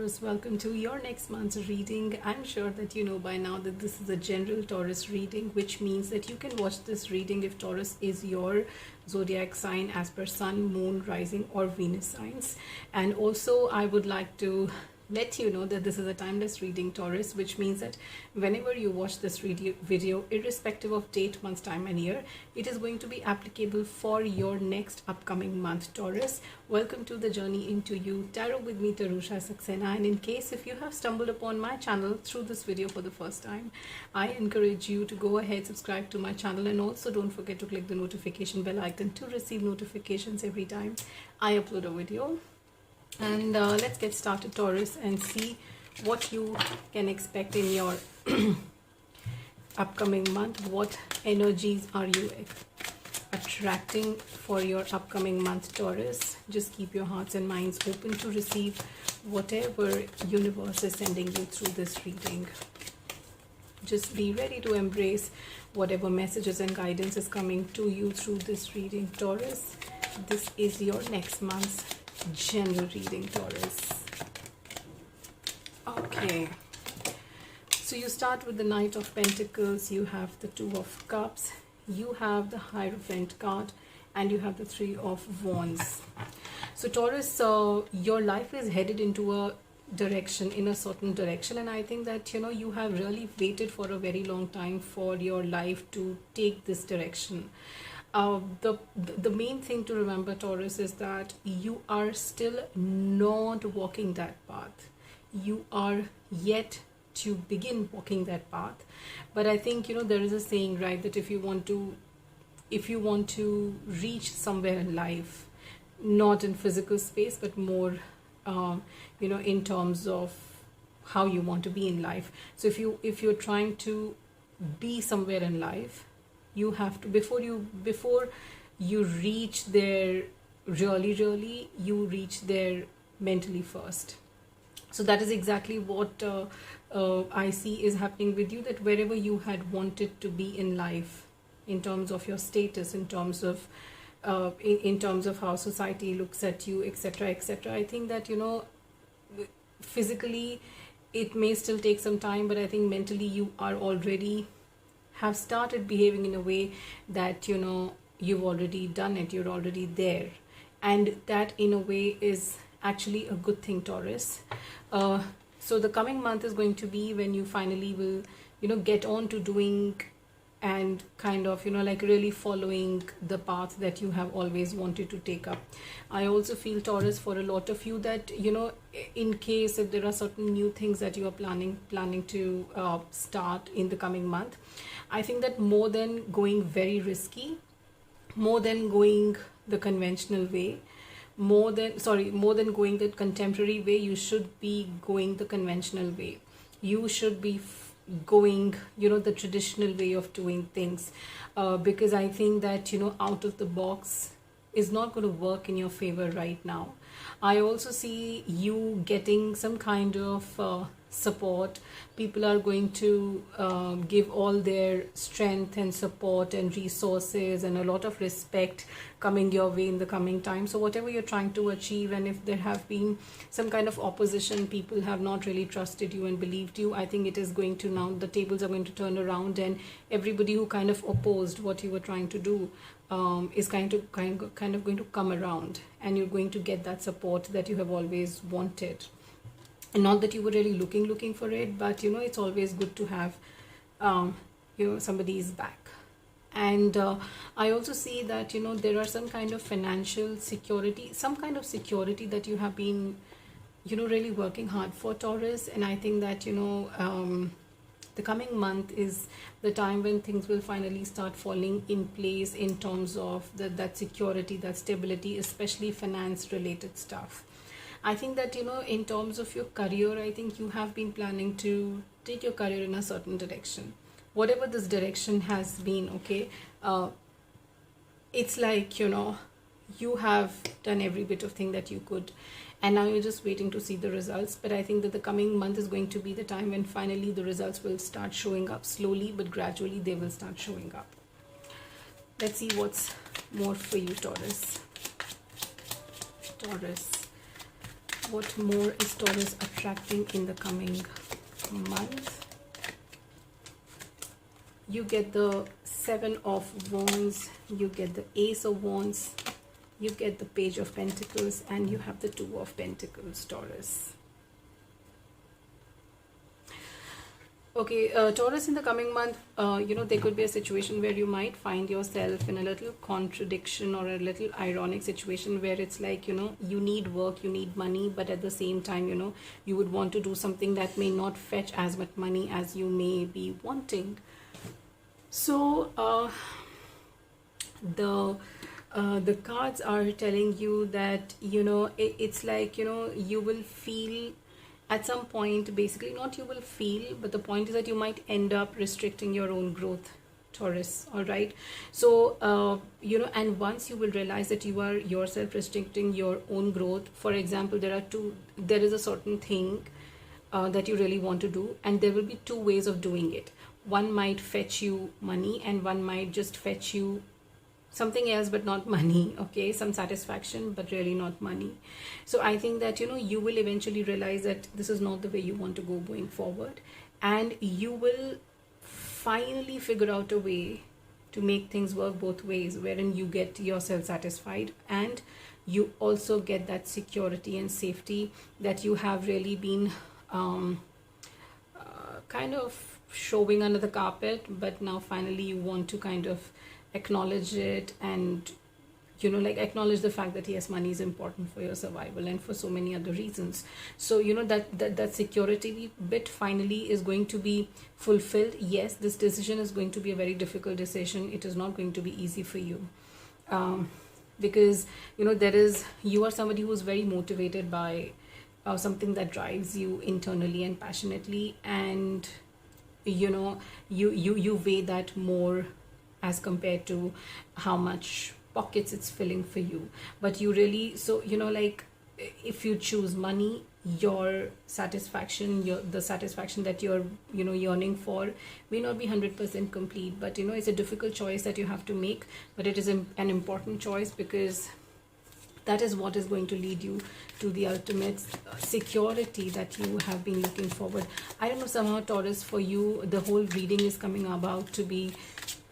Taurus, welcome to your next month's reading. I'm sure that you know by now that this is a general Taurus reading, which means that you can watch this reading if Taurus is your zodiac sign as per Sun, Moon, Rising or Venus signs. And also I would like to let you know that this is a timeless reading, Taurus, which means that whenever you watch this video, irrespective of date, month, time and year, it is going to be applicable for your next upcoming month, Taurus. Welcome to the journey into you tarot with me, Tarusha Saxena. And in case if you have stumbled upon my channel through this video for the first time, I encourage you to go ahead, subscribe to my channel, and also don't forget to click the notification bell icon to receive notifications every time I upload a video. And let's get started, Taurus, and see what you can expect in your upcoming month. What energies are you attracting for your upcoming month, Taurus? Just keep your hearts and minds open to receive whatever universe is sending you through this reading. Just be ready to embrace whatever messages and guidance is coming to you through this reading, Taurus. This is your next month's general reading, Taurus. Okay, so you start with the Knight of Pentacles, you have the Two of Cups, you have the Hierophant card, and you have the Three of Wands. So Taurus, your life is headed into a direction, in a certain direction, and I think that you have really waited for a very long time for your life to take this direction. The main thing to remember, Taurus, is that you are still not walking that path. You are yet to begin walking that path. But I think there is a saying, right, that if you want to reach somewhere in life, not in physical space but more in terms of how you want to be in life. So if you're trying to be somewhere in life, you have to, before you reach there really, you reach there mentally first. So that is exactly what I see is happening with you, that wherever you had wanted to be in life, in terms of your status, in terms of how society looks at you, etc., etc., I think that physically it may still take some time, but I think mentally you are already have started behaving in a way that you've already done it, you're already there, and that in a way is actually a good thing, Taurus. So the coming month is going to be when you finally will get on to doing and kind of like really following the path that you have always wanted to take up. I also feel, Taurus, for a lot of you that in case if there are certain new things that you are planning to start in the coming month, I think that more than going very risky, more than going the conventional way, more than going the contemporary way, you should be going the conventional way. You should be going the traditional way of doing things, because I think that out of the box is not going to work in your favor right now. I also see you getting some kind of support. People are going to give all their strength and support and resources and a lot of respect coming your way in the coming time. So whatever you're trying to achieve, and if there have been some kind of opposition, people have not really trusted you and believed you, I think it is going to, now the tables are going to turn around, and everybody who kind of opposed what you were trying to do is kind of going to come around, and you're going to get that support that you have always wanted. And not that you were really looking for it, but it's always good to have somebody's back. And I also see that there are some kind of financial security, some kind of security that you have been really working hard for, Taurus. And I think that the coming month is the time when things will finally start falling in place in terms of that security, that stability, especially finance related stuff. I think that in terms of your career, I think you have been planning to take your career in a certain direction, whatever this direction has been. Okay, it's like you have done every bit of thing that you could, and now you're just waiting to see the results. But I think that the coming month is going to be the time when finally the results will start showing up, slowly but gradually they will start showing up. Let's see what's more for you, Taurus. What more is Taurus attracting in the coming month? You get the Seven of Wands, you get the Ace of Wands, you get the Page of Pentacles, and you have the Two of Pentacles, Taurus. Okay, Taurus, in the coming month, there could be a situation where you might find yourself in a little contradiction or a little ironic situation where it's like, you need work, you need money, but at the same time, you would want to do something that may not fetch as much money as you may be wanting. So, the cards are telling you that, it's like, you will feel at some point, basically not you will feel, but the point is that you might end up restricting your own growth, Taurus. All right. So, and once you will realize that you are yourself restricting your own growth, for example, there is a certain thing that you really want to do, and there will be two ways of doing it. One might fetch you money, and one might just fetch you something else but not money. Okay, some satisfaction but really not money. So I think that you will eventually realize that this is not the way you want to go going forward, and you will finally figure out a way to make things work both ways, wherein you get yourself satisfied and you also get that security and safety that you have really been kind of showing under the carpet, but now finally you want to kind of acknowledge it, and acknowledge the fact that yes, money is important for your survival and for so many other reasons. So that security bit finally is going to be fulfilled. Yes, this decision is going to be a very difficult decision. It is not going to be easy for you, because you are somebody who is very motivated by something that drives you internally and passionately, and you weigh that more as compared to how much pockets it's filling for you. But you really, so if you choose money, your satisfaction, the satisfaction that you're yearning for may not be 100% complete, but it's a difficult choice that you have to make, but it is an important choice, because that is what is going to lead you to the ultimate security that you have been looking forward. I don't know, somehow Taurus, for you, the whole reading is coming about to be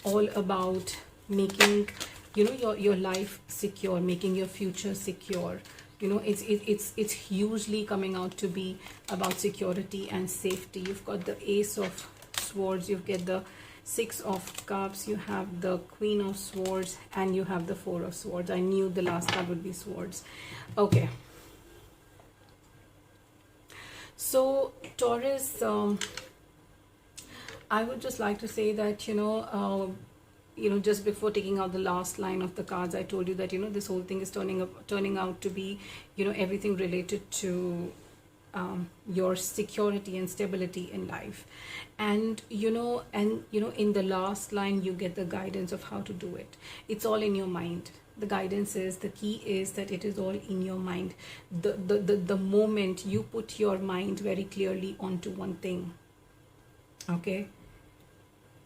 all about making your life secure, making your future secure. It's hugely coming out to be about security and safety. You've got the Ace of Swords, you get the Six of Cups, you have the Queen of Swords, and you have the Four of Swords. I knew the last card would be Swords. Okay, so Taurus, I would just like to say that just before taking out the last line of the cards, I told you that this whole thing is turning out to be everything related to your security and stability in life, and in the last line you get the guidance of how to do it. It's all in your mind. The guidance is, the key is that it is all in your mind. The moment you put your mind very clearly onto one thing, okay,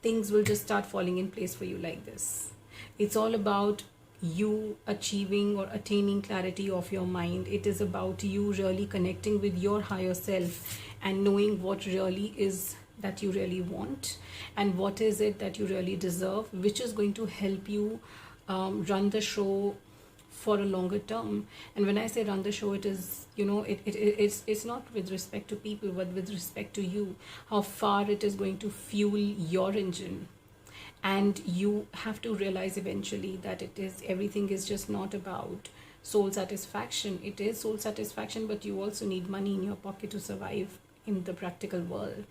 things will just start falling in place for you like this. It's all about you achieving or attaining clarity of your mind. It is about you really connecting with your higher self and knowing what really is that you really want, and what is it that you really deserve, which is going to help you run the show for a longer term. And when I say run the show, it is it's not with respect to people, but with respect to you, how far it is going to fuel your engine. And you have to realize eventually that everything is just not about soul satisfaction. It is soul satisfaction, but you also need money in your pocket to survive in the practical world,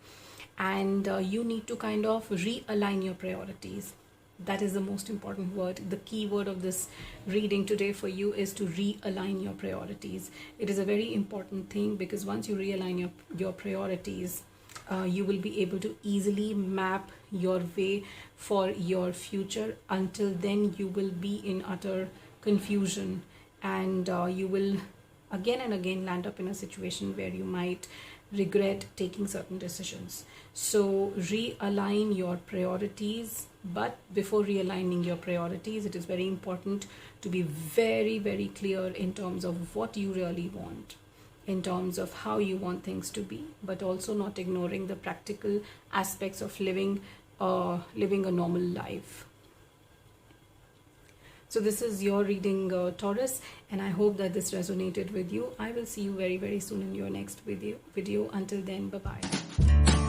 and you need to kind of realign your priorities. That is the most important word. The key word of this reading today for you is to realign your priorities. It is a very important thing, because once you realign your priorities, you will be able to easily map your way for your future. Until then, you will be in utter confusion, and you will again and again land up in a situation where you might regret taking certain decisions. So realign your priorities, but before realigning your priorities, it is very important to be very, very clear in terms of what you really want. in terms of how you want things to be, but also not ignoring the practical aspects of living a normal life. So this is your reading, Taurus, and I hope that this resonated with you. I will see you very, very soon in your next video. Until then, bye-bye.